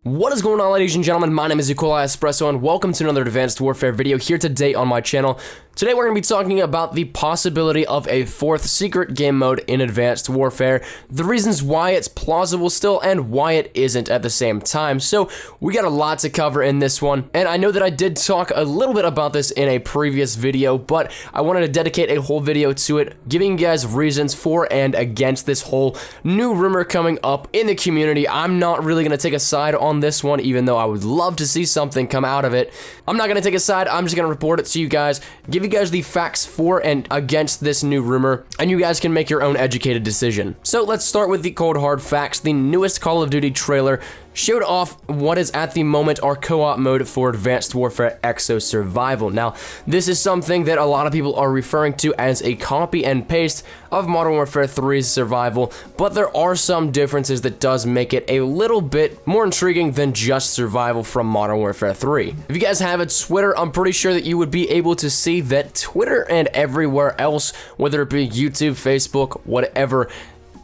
What is going on, ladies and gentlemen? My name is Nikolai Espresso, and welcome to another Advanced Warfare video here today on my channel. Today we're going to be talking about the possibility of a fourth secret game mode in Advanced Warfare, the reasons why it's plausible still, and why it isn't at the same time. So we got a lot to cover in this one, and I know that I did talk a little bit about this in a previous video, but I wanted to dedicate a whole video to it, giving you guys reasons for and against this whole new rumor coming up in the community. I'm not really going to take a side on this one, even though I would love to see something come out of it. I'm not going to take a side. I'm just going to report it to you guys, give you guys the facts for and against this new rumor, and you guys can make your own educated decision. So let's start with the cold hard facts. The newest Call of Duty trailer showed off what is at the moment our co-op mode for Advanced Warfare Exo Survival. Now, this is something that a lot of people are referring to as a copy and paste of Modern Warfare 3's Survival, but there are some differences that does make it a little bit more intriguing than just Survival from Modern Warfare 3. If you guys have a Twitter, I'm pretty sure that you would be able to see that Twitter and everywhere else, whether it be YouTube, Facebook, whatever,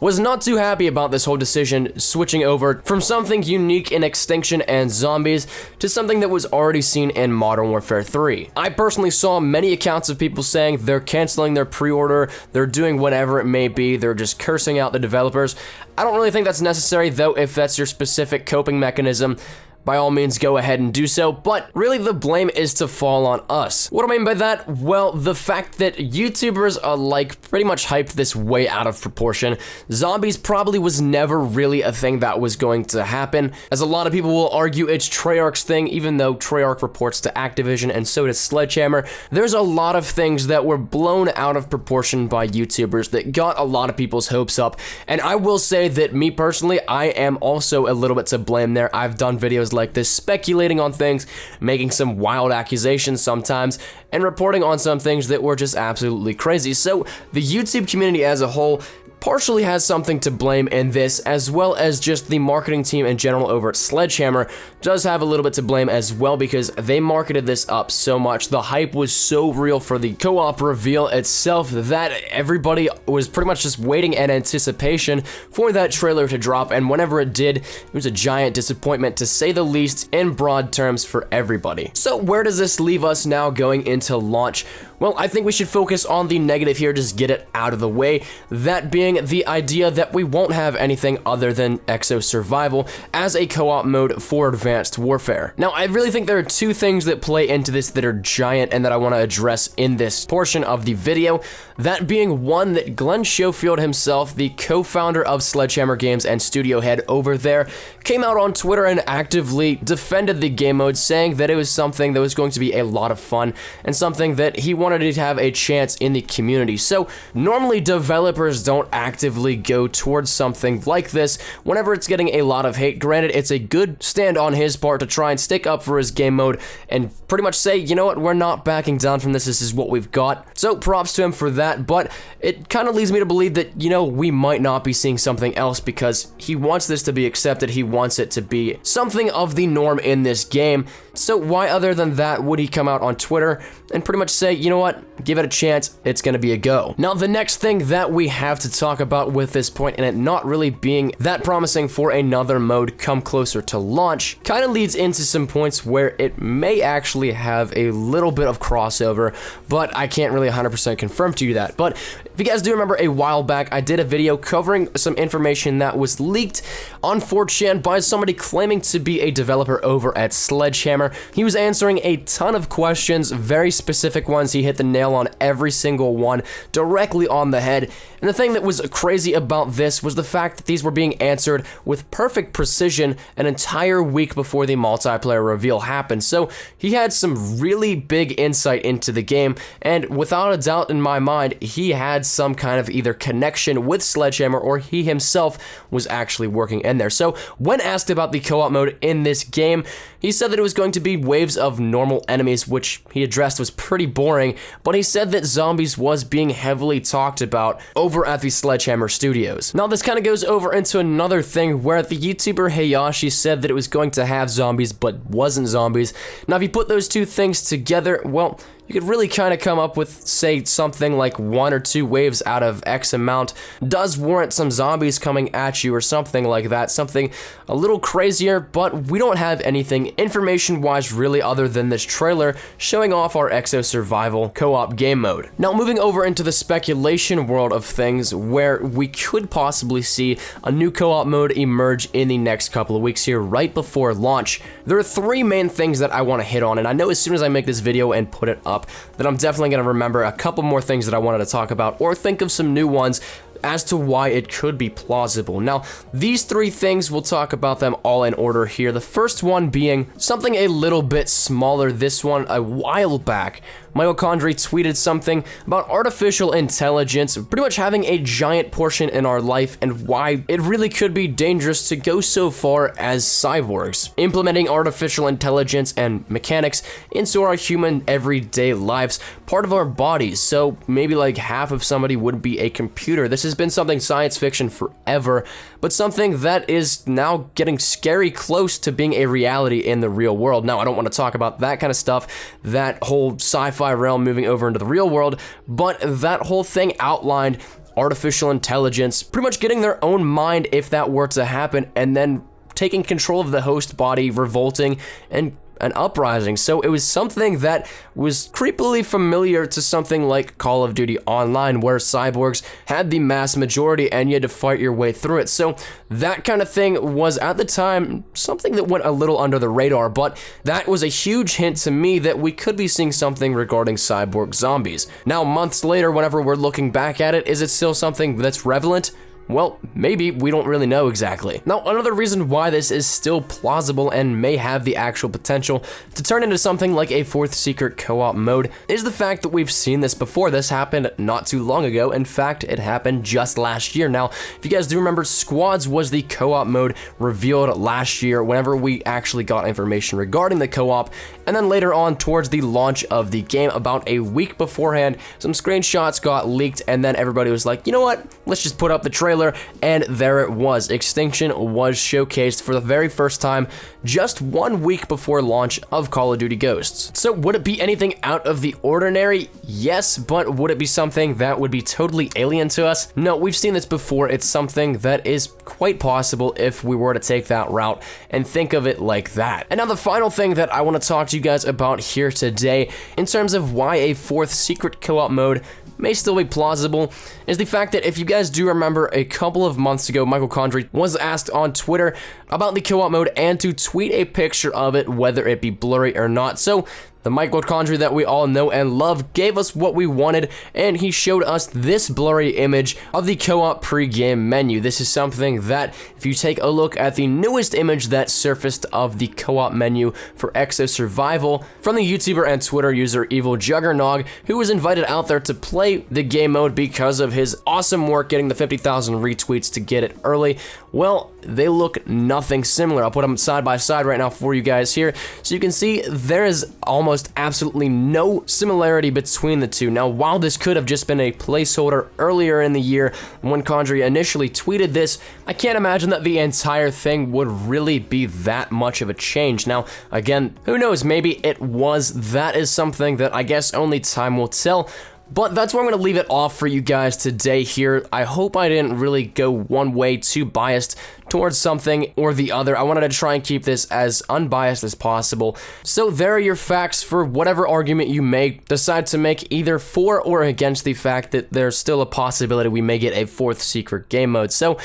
was not too happy about this whole decision switching over from something unique in Extinction and Zombies to something that was already seen in Modern Warfare 3. I personally saw many accounts of people saying they're canceling their pre-order, they're doing whatever it may be, they're just cursing out the developers. I don't really think that's necessary, though. If that's your specific coping mechanism, by all means, go ahead and do so, but really the blame is to fall on us. What do I mean by that? Well, the fact that YouTubers alike pretty much hyped this way out of proportion. Zombies probably was never really a thing that was going to happen, as a lot of people will argue it's Treyarch's thing, even though Treyarch reports to Activision and so does Sledgehammer. There's a lot of things that were blown out of proportion by YouTubers that got a lot of people's hopes up, and I will say that me personally, I am also a little bit to blame there. I've done videos like this, speculating on things, making some wild accusations sometimes, and reporting on some things that were just absolutely crazy. So the YouTube community as a whole partially has something to blame in this, as well as just the marketing team in general over at Sledgehammer does have a little bit to blame as well, because they marketed this up so much. The hype was so real for the co-op reveal itself that everybody was pretty much just waiting in anticipation for that trailer to drop, and whenever it did, it was a giant disappointment, to say the least, in broad terms for everybody. So where does this leave us now going into launch? Well, I think we should focus on the negative here, just get it out of the way. That being the idea that we won't have anything other than Exo Survival as a co-op mode for Advanced Warfare. Now, I really think there are two things that play into this that are giant and that I want to address in this portion of the video. That being, one, that Glenn Schofield himself, the co-founder of Sledgehammer Games and studio head over there, came out on Twitter and actively defended the game mode, saying that it was something that was going to be a lot of fun and something that he wanted to have a chance in the community. So normally developers don't actively go towards something like this whenever it's getting a lot of hate. Granted, it's a good stand on his part to try and stick up for his game mode and pretty much say, you know what, we're not backing down from this is what we've got. So props to him for that, but it kind of leads me to believe that, you know, we might not be seeing something else, because he wants this to be accepted, he wants it to be something of the norm in this game. So why other than that would he come out on Twitter and pretty much say, you know what, give it a chance, it's gonna be a go. Now, the next thing that we have to talk about with this point, and it not really being that promising for another mode come closer to launch, kind of leads into some points where it may actually have a little bit of crossover, but I can't really 100% confirm to you that. But if you guys do remember, a while back I did a video covering some information that was leaked on 4chan by somebody claiming to be a developer over at Sledgehammer. He was answering a ton of questions, very specific ones. He hit the nail on every single one, directly on the head. And the thing that was crazy about this was the fact that these were being answered with perfect precision an entire week before the multiplayer reveal happened. So he had some really big insight into the game, and without a doubt in my mind, he had some kind of either connection with Sledgehammer or he himself was actually working in there. So when asked about the co-op mode in this game, he said that it was going to be waves of normal enemies, which he addressed was pretty boring, but he said that zombies was being heavily talked about over at the Sledgehammer Studios. Now, this kind of goes over into another thing where the YouTuber Hayashi said that it was going to have zombies but wasn't zombies. Now, if you put those two things together, well, you could really kind of come up with, say, something like 1 or 2 waves out of X amount does warrant some zombies coming at you or something like that, something a little crazier, but we don't have anything information-wise really other than this trailer showing off our Exo Survival co-op game mode. Now, moving over into the speculation world of things, where we could possibly see a new co-op mode emerge in the next couple of weeks here, right before launch. There are 3 main things that I want to hit on, and I know as soon as I make this video and put it up, that I'm definitely going to remember a couple more things that I wanted to talk about, or think of some new ones as to why it could be plausible. Now, these 3 things, we'll talk about them all in order here. The first one being something a little bit smaller. This one a while back, Mitochondria tweeted something about artificial intelligence pretty much having a giant portion in our life, and why it really could be dangerous to go so far as cyborgs, implementing artificial intelligence and mechanics into our human everyday lives, part of our bodies. So maybe like half of somebody would be a computer. This has been something science fiction forever, but something that is now getting scary close to being a reality in the real world. Now, I don't want to talk about that kind of stuff, that whole sci-fi realm moving over into the real world, but that whole thing outlined artificial intelligence pretty much getting their own mind if that were to happen, and then taking control of the host body, revolting, and an uprising. So it was something that was creepily familiar to something like Call of Duty Online, where cyborgs had the mass majority and you had to fight your way through it. So that kind of thing was at the time something that went a little under the radar, but that was a huge hint to me that we could be seeing something regarding cyborg zombies. Now, months later, whenever we're looking back at it, is it still something that's relevant? Well, maybe, we don't really know exactly. Now, another reason why this is still plausible and may have the actual potential to turn into something like a 4th secret co-op mode is the fact that we've seen this before. This happened not too long ago. In fact, it happened just last year. Now, if you guys do remember, Squads was the co-op mode revealed last year whenever we actually got information regarding the co-op, and then later on towards the launch of the game, about a week beforehand, some screenshots got leaked, and then everybody was like, you know what, let's just put up the trailer. And there it was. Extinction was showcased for the very first time just 1 week before launch of Call of Duty Ghosts. So would it be anything out of the ordinary? Yes, but would it be something that would be totally alien to us? No, we've seen this before. It's something that is quite possible if we were to take that route and think of it like that. And now the final thing that I want to talk to you guys about here today, in terms of why a 4th secret co-op mode may still be plausible, is the fact that if you guys do remember, a couple of months ago, Mitochondria was asked on Twitter about the co-op mode and to tweet a picture of it, whether it be blurry or not. So the Mitochondria that we all know and love gave us what we wanted, and he showed us this blurry image of the co-op pre-game menu. This is something that, if you take a look at the newest image that surfaced of the co-op menu for Exo Survival from the YouTuber and Twitter user Evil Juggernog, who was invited out there to play the game mode because of his awesome work getting the 50,000 retweets to get it early. Well, they look nothing similar. I'll put them side by side right now for you guys here, so you can see there is almost absolutely no similarity between the two. Now, while this could have just been a placeholder earlier in the year when Condria initially tweeted this, I can't imagine that the entire thing would really be that much of a change. Now, again, who knows, maybe it was. That is something that I guess only time will tell. But that's where I'm going to leave it off for you guys today here. I hope I didn't really go one way too biased towards something or the other. I wanted to try and keep this as unbiased as possible. So there are your facts for whatever argument you may decide to make, either for or against the fact that there's still a possibility we may get a 4th secret game mode. So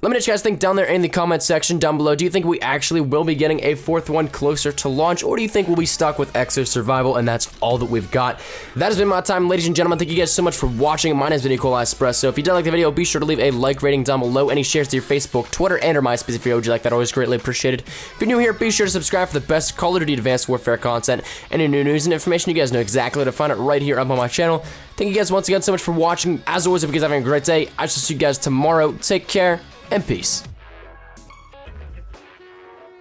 let me know what you guys think down there in the comment section down below. Do you think we actually will be getting a 4th one closer to launch, or do you think we'll be stuck with Exo Survival and that's all that we've got? That has been my time, ladies and gentlemen. Thank you guys so much for watching. My name is Nicola Espresso. If you did like the video, be sure to leave a like rating down below. Any shares to your Facebook, Twitter, and or MySpace if you're OG like that, always greatly appreciated. If you're new here, be sure to subscribe for the best Call of Duty Advanced Warfare content. Any new news and information, you guys know exactly where to find it right here up on my channel. Thank you guys once again so much for watching. As always, hope you guys are having a great day. I shall see you guys tomorrow. Take care and peace.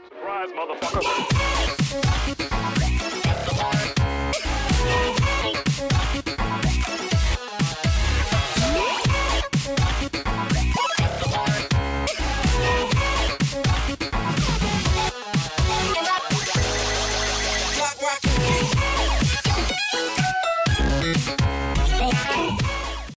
Surprise, motherfucker.